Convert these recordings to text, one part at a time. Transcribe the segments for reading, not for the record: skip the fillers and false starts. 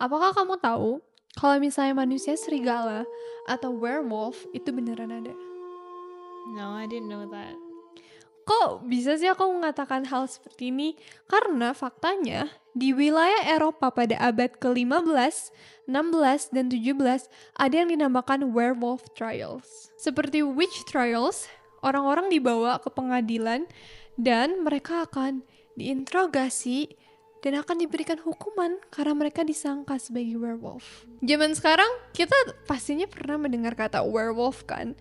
Apakah kamu tahu kalau misalnya manusia serigala atau werewolf itu beneran ada? No, I didn't know that. Kok bisa sih aku mengatakan hal seperti ini? Karena faktanya di wilayah Eropa pada abad ke-15, 16, dan 17 ada yang dinamakan werewolf trials. Seperti witch trials, orang-orang dibawa ke pengadilan dan mereka akan diinterogasi dan akan diberikan hukuman karena mereka disangka sebagai werewolf. Zaman sekarang kita pastinya pernah mendengar kata werewolf kan?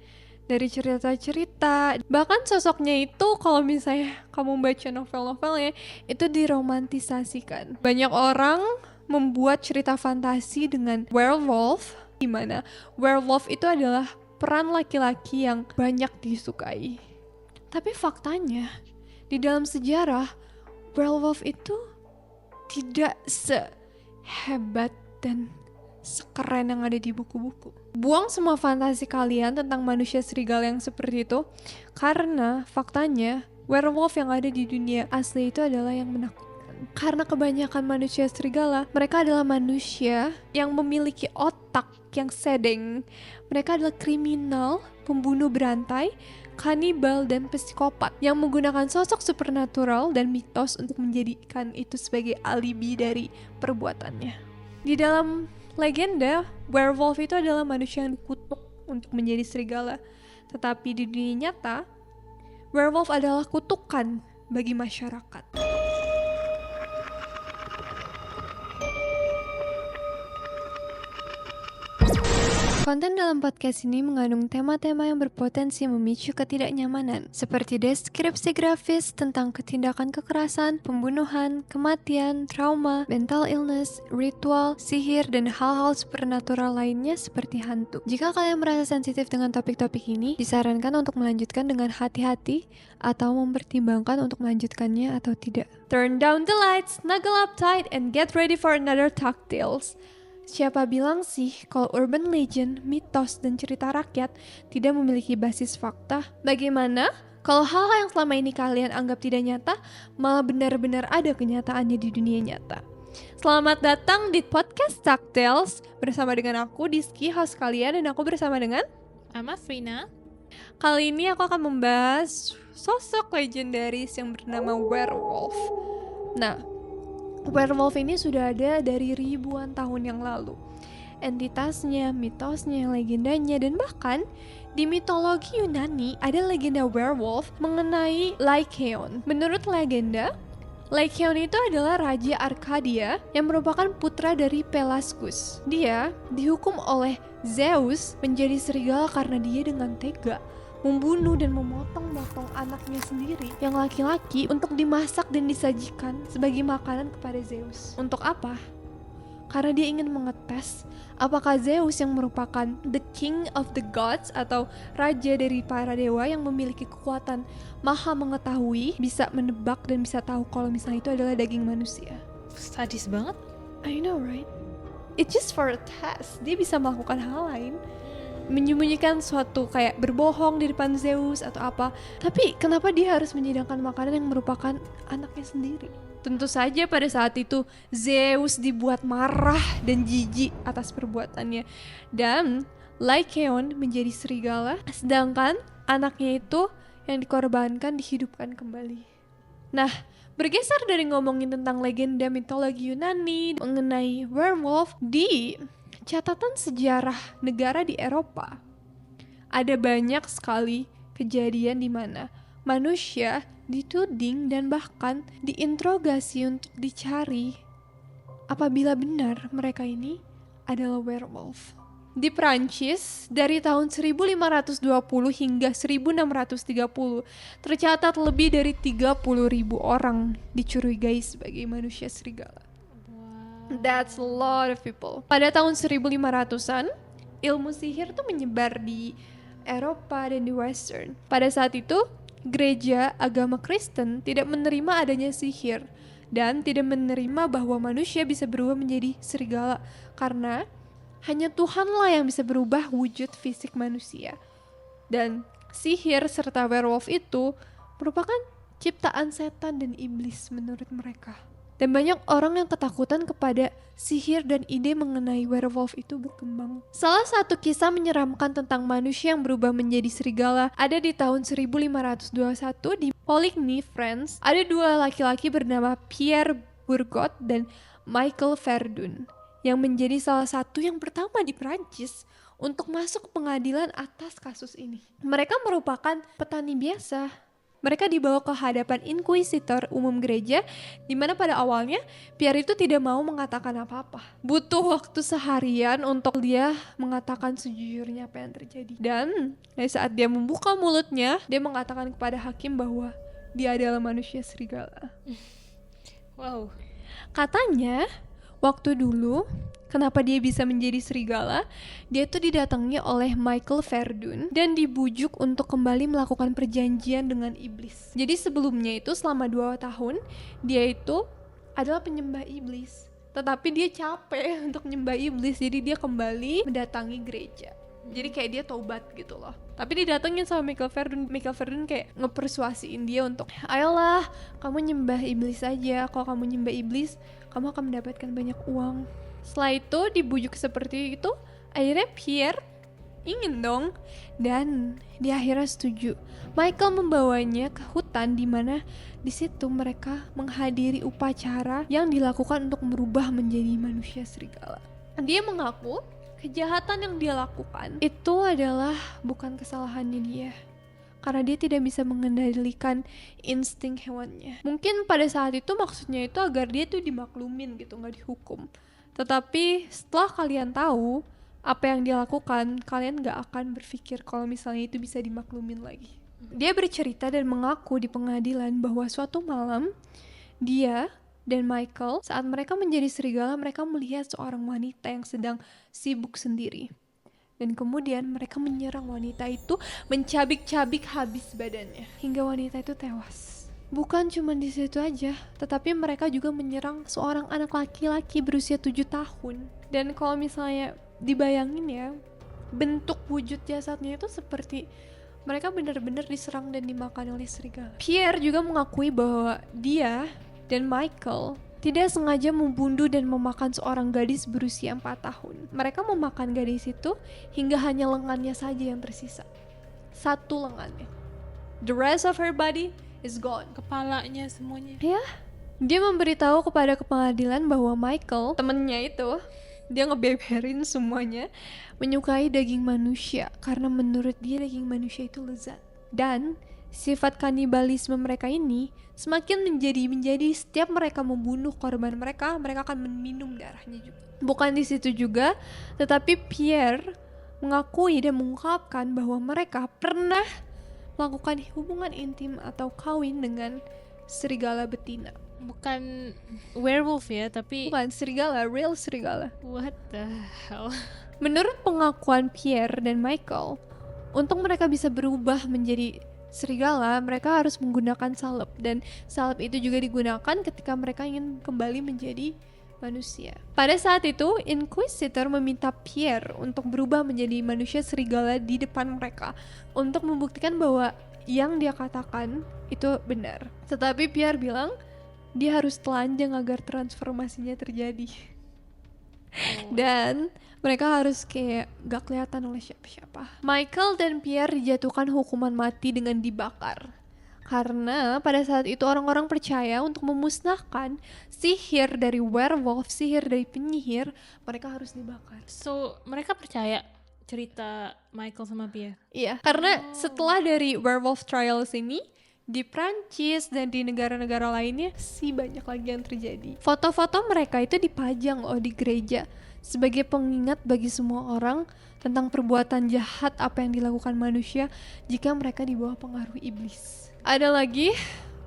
Dari cerita-cerita, bahkan sosoknya itu kalau misalnya kamu baca novel-novelnya itu diromantisasikan. Banyak orang membuat cerita fantasi dengan werewolf, di mana werewolf itu adalah peran laki-laki yang banyak disukai. Tapi faktanya di dalam sejarah werewolf itu tidak sehebat dan sekeren yang ada di buku-buku. Buang semua fantasi kalian tentang manusia serigala yang seperti itu, karena faktanya werewolf yang ada di dunia asli itu adalah yang menakutkan. Karena kebanyakan manusia serigala, mereka adalah manusia yang memiliki otak yang sedeng. Mereka adalah kriminal, pembunuh berantai, kanibal, dan psikopat yang menggunakan sosok supernatural dan mitos untuk menjadikan itu sebagai alibi dari perbuatannya. Di dalam legenda, werewolf itu adalah manusia yang dikutuk untuk menjadi serigala. Tetapi di dunia nyata, werewolf adalah kutukan bagi masyarakat. Konten dalam podcast ini mengandung tema-tema yang berpotensi memicu ketidaknyamanan, seperti deskripsi grafis tentang ketindakan kekerasan, pembunuhan, kematian, trauma, mental illness, ritual, sihir, dan hal-hal supernatural lainnya seperti hantu. Jika kalian merasa sensitif dengan topik-topik ini, disarankan untuk melanjutkan dengan hati-hati atau mempertimbangkan untuk melanjutkannya atau tidak. Turn down the lights, snuggle up tight, and get ready for another Talk Tales. Siapa bilang sih kalau urban legend, mitos, dan cerita rakyat tidak memiliki basis fakta? Bagaimana kalau hal-hal yang selama ini kalian anggap tidak nyata malah benar-benar ada kenyataannya di dunia nyata? Selamat datang di podcast Talk Tales bersama dengan aku, Diski, host kalian, dan aku bersama dengan I'm Afrina. Kali ini aku akan membahas sosok legendaris yang bernama werewolf. Nah, werewolf ini sudah ada dari ribuan tahun yang lalu. Entitasnya, mitosnya, legendanya, dan bahkan di mitologi Yunani ada legenda werewolf mengenai Lycaon. Menurut legenda, Lycaon itu adalah Raja Arcadia yang merupakan putra dari Pelasgus. Dia dihukum oleh Zeus menjadi serigala karena dia dengan tega membunuh dan memotong-motong anaknya sendiri yang laki-laki untuk dimasak dan disajikan sebagai makanan kepada Zeus. Untuk apa? Karena dia ingin mengetes apakah Zeus yang merupakan the king of the gods atau raja dari para dewa yang memiliki kekuatan maha mengetahui, bisa menebak dan bisa tahu kalau misalnya itu adalah daging manusia. Sadis banget. I know, right? It's just for a test. Dia bisa melakukan hal lain, menyembunyikan suatu kayak berbohong di depan Zeus atau apa. Tapi kenapa dia harus menyediakan makanan yang merupakan anaknya sendiri? Tentu saja pada saat itu Zeus dibuat marah dan jijik atas perbuatannya. Dan Lycaon menjadi serigala, sedangkan anaknya itu yang dikorbankan dihidupkan kembali. Nah, bergeser dari ngomongin tentang legenda mitologi Yunani mengenai werewolf, di catatan sejarah negara di Eropa, ada banyak sekali kejadian di mana manusia dituding dan bahkan diinterogasi untuk dicari apabila benar mereka ini adalah werewolf. Di Prancis, dari tahun 1520 hingga 1630, tercatat lebih dari 30.000 orang dicurigai sebagai manusia serigala. That's a lot of people. Pada tahun 1500-an, ilmu sihir tuh menyebar di Eropa dan di Western. Pada saat itu, gereja agama Kristen tidak menerima adanya sihir dan tidak menerima bahwa manusia bisa berubah menjadi serigala karena hanya Tuhanlah yang bisa berubah wujud fisik manusia. Dan sihir serta werewolf itu merupakan ciptaan setan dan iblis menurut mereka. Dan banyak orang yang ketakutan kepada sihir dan ide mengenai werewolf itu berkembang. Salah satu kisah menyeramkan tentang manusia yang berubah menjadi serigala ada di tahun 1521 di Poligny, France. Ada dua laki-laki bernama Pierre Bourgot dan Michael Verdun yang menjadi salah satu yang pertama di Prancis untuk masuk ke pengadilan atas kasus ini. Mereka merupakan petani biasa. Mereka dibawa ke hadapan inkuisitor umum gereja, di mana pada awalnya Pierre itu tidak mau mengatakan apa-apa. Butuh waktu seharian untuk dia mengatakan sejujurnya apa yang terjadi. Dan dari saat dia membuka mulutnya, dia mengatakan kepada hakim bahwa dia adalah manusia serigala. Wow. Katanya, waktu dulu, kenapa dia bisa menjadi serigala? Dia itu didatangi oleh Michael Verdun dan dibujuk untuk kembali melakukan perjanjian dengan iblis. Jadi sebelumnya itu selama 2 tahun, dia itu adalah penyembah iblis. Tetapi dia capek untuk menyembah iblis, jadi dia kembali mendatangi gereja. Jadi kayak dia taubat gitu loh. Tapi didatengin sama Michael Verdun. Michael Verdun kayak ngepersuasiin dia untuk, ayolah kamu nyembah iblis aja. Kalau kamu nyembah iblis, kamu akan mendapatkan banyak uang. Setelah itu dibujuk seperti itu, akhirnya Pierre ingin dong, dan dia akhirnya setuju. Michael membawanya ke hutan di mana di situ mereka menghadiri upacara yang dilakukan untuk merubah menjadi manusia serigala. Dia mengaku kejahatan yang dia lakukan itu adalah bukan kesalahannya dia, karena dia tidak bisa mengendalikan insting hewannya. Mungkin pada saat itu maksudnya itu agar dia tuh dimaklumin gitu, gak dihukum. Tetapi setelah kalian tahu apa yang dia lakukan, kalian gak akan berpikir kalau misalnya itu bisa dimaklumin lagi. Dia bercerita dan mengaku di pengadilan bahwa suatu malam dia dan Michael, saat mereka menjadi serigala, mereka melihat seorang wanita yang sedang sibuk sendiri. Dan kemudian mereka menyerang wanita itu, mencabik-cabik habis badannya hingga wanita itu tewas. Bukan cuma di situ aja, tetapi mereka juga menyerang seorang anak laki-laki berusia 7 tahun. Dan kalau misalnya dibayangin ya, bentuk wujud jasadnya itu seperti mereka benar-benar diserang dan dimakan oleh serigala. Pierre juga mengakui bahwa dia dan Michael tidak sengaja membunuh dan memakan seorang gadis berusia 4 tahun. Mereka memakan gadis itu hingga hanya lengannya saja yang tersisa. Satu lengannya. The rest of her body is gone. Kepalanya semuanya. Ya, dia memberitahu kepada pengadilan bahwa Michael, temennya itu, dia ngebeberin semuanya, menyukai daging manusia karena menurut dia daging manusia itu lezat. Dan sifat kanibalisme mereka ini semakin menjadi setiap mereka membunuh korban mereka akan meminum darahnya juga. Bukan di situ juga, tetapi Pierre mengakui dan mengungkapkan bahwa mereka pernah melakukan hubungan intim atau kawin dengan serigala betina. Bukan werewolf ya, tapi Bukan serigala, real serigala. what the hell? Menurut pengakuan Pierre dan Michael, untuk mereka bisa berubah menjadi serigala, mereka harus menggunakan salep, dan salep itu juga digunakan ketika mereka ingin kembali menjadi manusia. Pada saat itu, inquisitor meminta Pierre untuk berubah menjadi manusia serigala di depan mereka untuk membuktikan bahwa yang dia katakan itu benar. Tetapi Pierre bilang dia harus telanjang agar transformasinya terjadi. Dan mereka harus kayak gak kelihatan oleh siapa-siapa. Michael dan Pierre dijatuhkan hukuman mati dengan dibakar. Karena pada saat itu orang-orang percaya untuk memusnahkan sihir dari werewolf, sihir dari penyihir, mereka harus dibakar. So, mereka percaya cerita Michael sama Pierre? Iya, karena setelah dari werewolf trials ini, di Prancis dan di negara-negara lainnya sih banyak lagi yang terjadi. Foto-foto mereka itu dipajang loh di gereja sebagai pengingat bagi semua orang tentang perbuatan jahat apa yang dilakukan manusia jika mereka di bawah pengaruh iblis. Ada lagi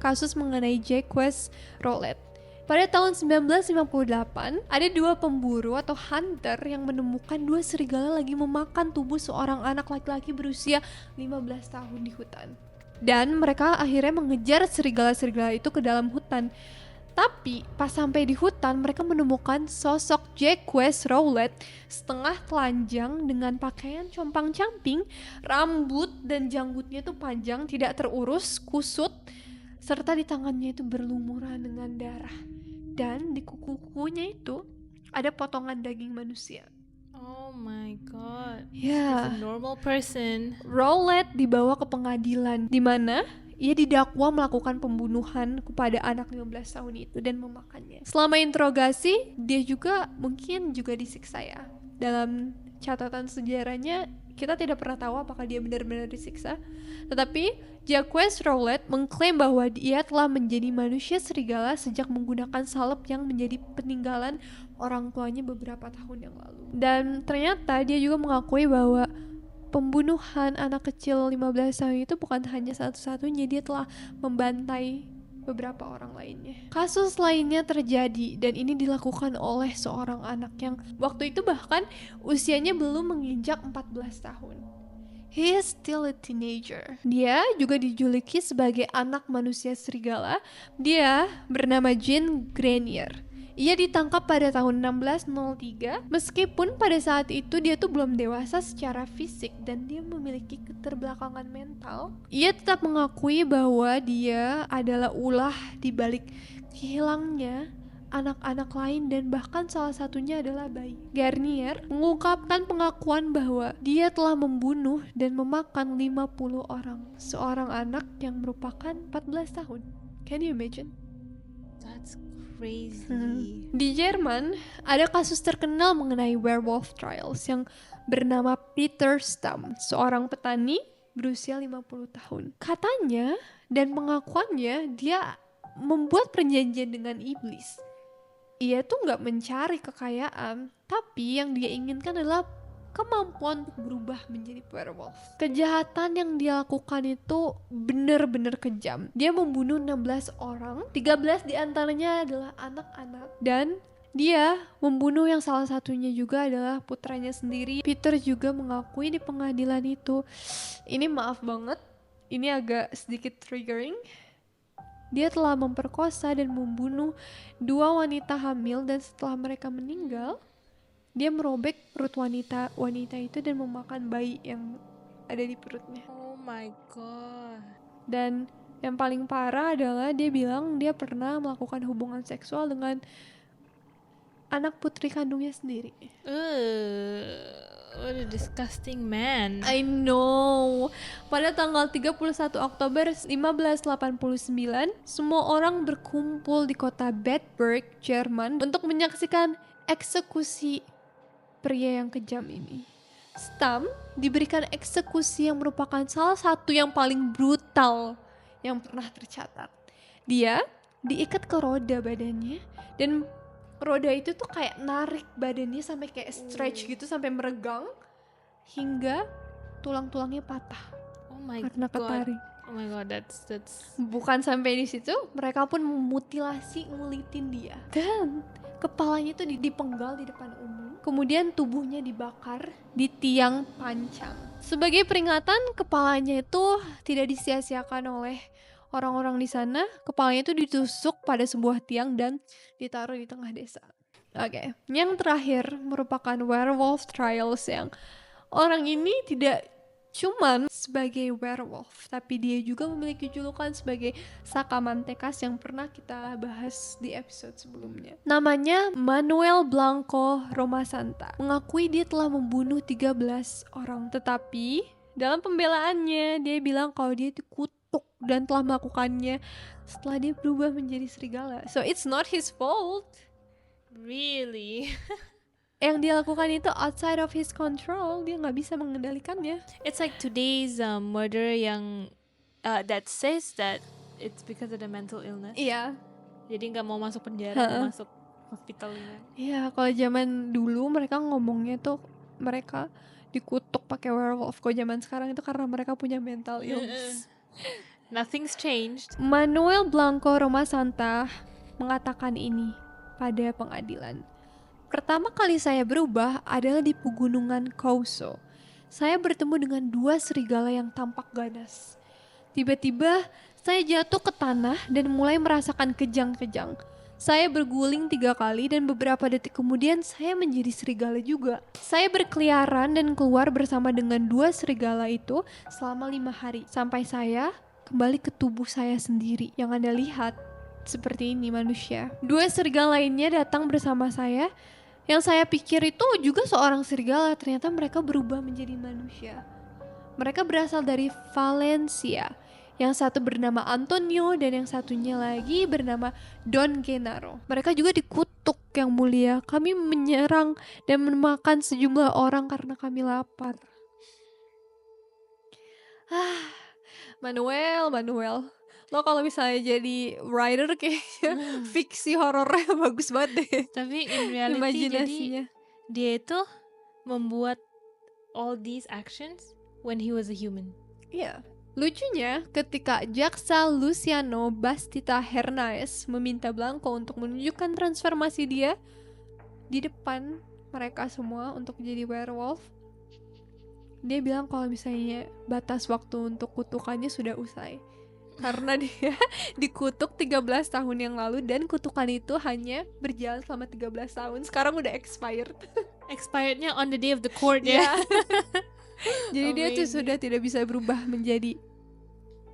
kasus mengenai Jacques Roulet. Pada tahun 1958, ada 2 pemburu atau hunter yang menemukan 2 serigala lagi memakan tubuh seorang anak laki-laki berusia 15 tahun di hutan. Dan mereka akhirnya mengejar serigala-serigala itu ke dalam hutan. Tapi pas sampai di hutan, mereka menemukan sosok Jacques Roulet setengah telanjang dengan pakaian compang-camping, rambut dan janggutnya tuh panjang, tidak terurus, kusut, serta di tangannya itu berlumuran dengan darah. Dan di kuku-kukunya itu ada potongan daging manusia. Oh my god. Ya. As a normal person. Rowlett dibawa ke pengadilan di mana ia didakwa melakukan pembunuhan kepada anak 15 tahun itu dan memakannya. Selama interogasi, dia juga mungkin juga disiksa ya. Dalam catatan sejarahnya, kita tidak pernah tahu apakah dia benar-benar disiksa. Tetapi Jacques Rowlett mengklaim bahwa dia telah menjadi manusia serigala sejak menggunakan salep yang menjadi peninggalan orang tuanya beberapa tahun yang lalu. Dan ternyata dia juga mengakui bahwa pembunuhan anak kecil 15 tahun itu bukan hanya satu-satunya, dia telah membantai beberapa orang lainnya. Kasus lainnya terjadi dan ini dilakukan oleh seorang anak yang waktu itu bahkan usianya belum menginjak 14 tahun. He is still a teenager. Dia juga dijuluki sebagai anak manusia serigala. Dia bernama Jean Grenier. Ia ditangkap pada tahun 1603, meskipun pada saat itu dia tuh belum dewasa secara fisik dan dia memiliki keterbelakangan mental. Ia tetap mengakui bahwa dia adalah ulah di balik hilangnya anak-anak lain dan bahkan salah satunya adalah bayi. Garnier mengungkapkan pengakuan bahwa dia telah membunuh dan memakan 50 orang, seorang anak yang merupakan 14 tahun. Can you imagine? That's crazy. Di Jerman ada kasus terkenal mengenai werewolf trials yang bernama Peter Stamm, seorang petani berusia 50 tahun. Katanya dan pengakuannya dia membuat perjanjian dengan iblis. Ia tuh gak mencari kekayaan, tapi yang dia inginkan adalah kemampuan untuk berubah menjadi werewolf. Kejahatan yang dia lakukan itu benar-benar kejam. Dia membunuh 16 orang, 13 diantaranya adalah anak-anak, dan dia membunuh yang salah satunya juga adalah putranya sendiri. Peter juga mengakui di pengadilan itu. Ini maaf banget, ini agak sedikit triggering. Dia telah memperkosa dan membunuh 2 wanita hamil dan setelah mereka meninggal, dia merobek perut wanita itu dan memakan bayi yang ada di perutnya. Oh my god. Dan yang paling parah adalah dia bilang dia pernah melakukan hubungan seksual dengan anak putri kandungnya sendiri. What a disgusting man. I know. Pada tanggal 31 Oktober 1589, semua orang berkumpul di kota Bedburg, Jerman untuk menyaksikan eksekusi pria yang kejam ini. Stamm diberikan eksekusi yang merupakan salah satu yang paling brutal yang pernah tercatat. Dia diikat ke roda badannya dan roda itu tuh kayak narik badannya sampai kayak stretch gitu sampai meregang hingga tulang-tulangnya patah. Oh my karena god. ketarik. Oh my god, that's Bukan sampai di situ, mereka pun memutilasi, ngulitin dia. Dan kepalanya itu dipenggal di depan umum. Kemudian tubuhnya dibakar di tiang pancang. Sebagai peringatan, kepalanya itu tidak disia-siakan oleh orang-orang di sana. Kepalanya itu ditusuk pada sebuah tiang dan ditaruh di tengah desa. Oke, yang terakhir merupakan werewolf trials yang orang ini tidak cuman sebagai werewolf, tapi dia juga memiliki julukan sebagai Sacamantekas yang pernah kita bahas di episode sebelumnya. Namanya Manuel Blanco Romasanta. Mengakui dia telah membunuh 13 orang, tetapi dalam pembelaannya dia bilang kalau dia dikutuk dan telah melakukannya setelah dia berubah menjadi serigala. So it's not his fault. really. Yang dia lakukan itu outside of his control, dia nggak bisa mengendalikannya. It's like today's murder yang that says that it's because of the mental illness. Iya. Jadi nggak mau masuk penjara, mau masuk hospital. Iya, kalau zaman dulu mereka ngomongnya tuh mereka dikutuk pakai werewolf. Kalau zaman sekarang itu karena mereka punya mental illness. Nothing's changed. Manuel Blanco Romasanta mengatakan ini pada pengadilan. Pertama kali saya berubah adalah di pegunungan Couso. Saya bertemu dengan 2 serigala yang tampak ganas. Tiba-tiba saya jatuh ke tanah dan mulai merasakan kejang-kejang. Saya berguling 3 kali dan beberapa detik kemudian saya menjadi serigala juga. Saya berkeliaran dan keluar bersama dengan 2 serigala itu selama 5 hari. Sampai saya kembali ke tubuh saya sendiri. Yang Anda lihat seperti ini manusia. 2 serigala lainnya datang bersama saya. Yang saya pikir itu juga seorang serigala, ternyata mereka berubah menjadi manusia. Mereka berasal dari Valencia. Yang satu bernama Antonio dan yang satunya lagi bernama Don Genaro. Mereka juga dikutuk, yang mulia. Kami menyerang dan memakan sejumlah orang karena kami lapar. Manuel. Lo kalau misalnya jadi writer kayaknya fiksi horornya bagus banget deh. Tapi in reality jadi Imajinasinya. dia itu membuat all these actions when he was a human. Iya. Lucunya, ketika jaksa Luciano Bastita Hernáez meminta Blanco untuk menunjukkan transformasi dia di depan mereka semua untuk jadi werewolf, dia bilang kalau misalnya batas waktu untuk kutukannya sudah usai. Karena dia dikutuk 13 tahun yang lalu dan kutukan itu hanya berjalan selama 13 tahun. Sekarang udah expired. Expirednya on the day of the court ya. Jadi dia tuh sudah tidak bisa berubah menjadi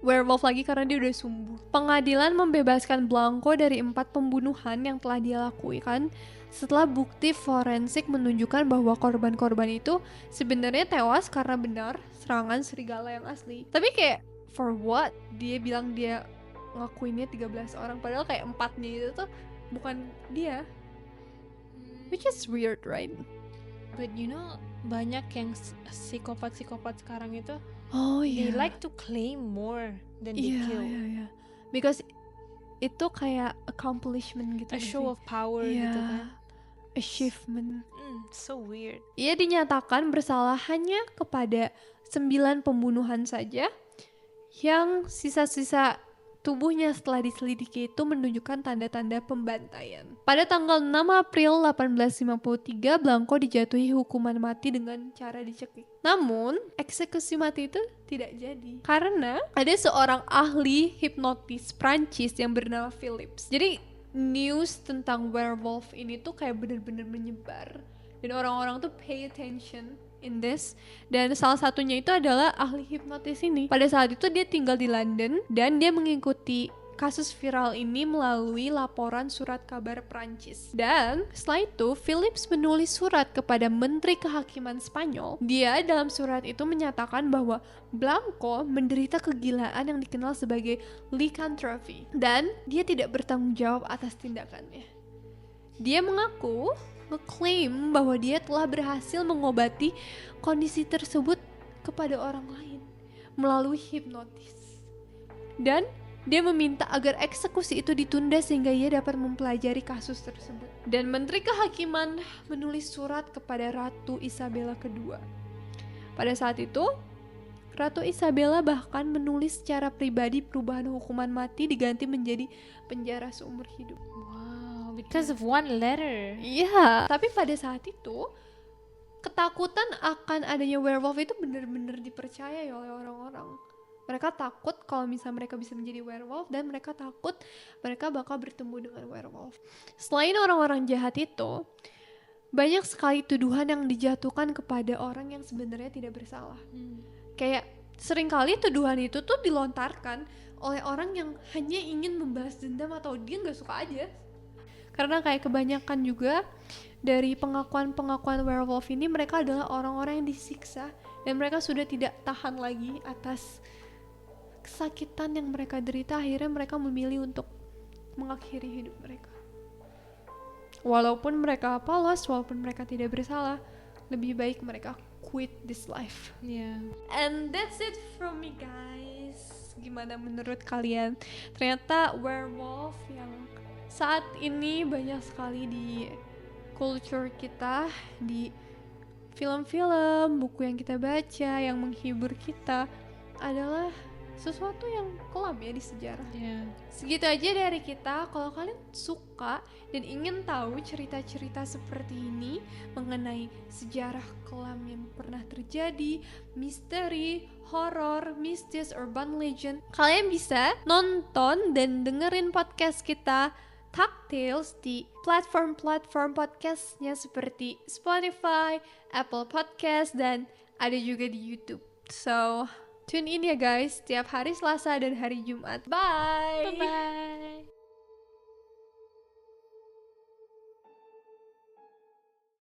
werewolf lagi karena dia udah sembuh. Pengadilan membebaskan Blanco dari 4 pembunuhan yang telah dia lakukan setelah bukti forensik menunjukkan bahwa korban-korban itu sebenarnya tewas karena benar serangan serigala yang asli. Tapi kayak for what? Dia bilang dia ngakuinnya 13 orang padahal kayak 4-nya itu tuh bukan dia. Which is weird, right? But you know, banyak yang psikopat-psikopat sekarang itu they they like to claim more than they kill. Yeah. Because itu kayak accomplishment gitu. A show of power gitu kan. Achievement. So weird. Ia dinyatakan bersalah hanya kepada 9 pembunuhan saja, yang sisa-sisa tubuhnya setelah diselidiki itu menunjukkan tanda-tanda pembantaian. Pada tanggal 6 April 1853, Blanco dijatuhi hukuman mati dengan cara dicekik. Namun, eksekusi mati itu tidak jadi. Karena ada seorang ahli hipnotis Prancis yang bernama Philips. Jadi, news tentang werewolf ini tuh kayak bener-bener menyebar. Dan orang-orang tuh pay attention in this, dan salah satunya itu adalah ahli hipnotis ini. Pada saat itu dia tinggal di London dan dia mengikuti kasus viral ini melalui laporan surat kabar Prancis. Dan setelah itu Philips menulis surat kepada Menteri Kehakiman Spanyol. Dia dalam surat itu menyatakan bahwa Blanco menderita kegilaan yang dikenal sebagai lycanthropy dan dia tidak bertanggung jawab atas tindakannya. Dia mengaku ngeklaim bahwa dia telah berhasil mengobati kondisi tersebut kepada orang lain melalui hipnotis. Dan dia meminta agar eksekusi itu ditunda sehingga ia dapat mempelajari kasus tersebut. Dan Menteri Kehakiman menulis surat kepada Ratu Isabella II. Pada saat itu, Ratu Isabella bahkan menulis secara pribadi perubahan hukuman mati diganti menjadi penjara seumur hidup. Because of one letter. Iya, tapi pada saat itu ketakutan akan adanya werewolf itu benar-benar dipercaya oleh orang-orang. Mereka takut kalau misalnya mereka bisa menjadi werewolf dan mereka takut mereka bakal bertemu dengan werewolf. Selain orang-orang jahat itu, banyak sekali tuduhan yang dijatuhkan kepada orang yang sebenarnya tidak bersalah. Kayak seringkali tuduhan itu tuh dilontarkan oleh orang yang hanya ingin membalas dendam atau dia nggak suka aja. Karena kayak kebanyakan juga dari pengakuan-pengakuan werewolf ini mereka adalah orang-orang yang disiksa dan mereka sudah tidak tahan lagi atas kesakitan yang mereka derita, akhirnya mereka memilih untuk mengakhiri hidup mereka. Walaupun mereka polos, walaupun mereka tidak bersalah, lebih baik mereka quit this life. Yeah. And that's it from me, guys. Gimana menurut kalian? Ternyata werewolf yang saat ini banyak sekali di culture kita, di film-film, buku yang kita baca, yang menghibur kita adalah sesuatu yang kelam ya di sejarah. Segitu aja dari kita. Kalau kalian suka dan ingin tahu cerita-cerita seperti ini mengenai sejarah kelam yang pernah terjadi, misteri, horor, mistis, urban legend, kalian bisa nonton dan dengerin podcast kita Tales di platform-platform podcastnya seperti Spotify, Apple Podcast, dan ada juga di YouTube. So, tune in ya guys, setiap hari Selasa dan hari Jumat. Bye! Bye-bye!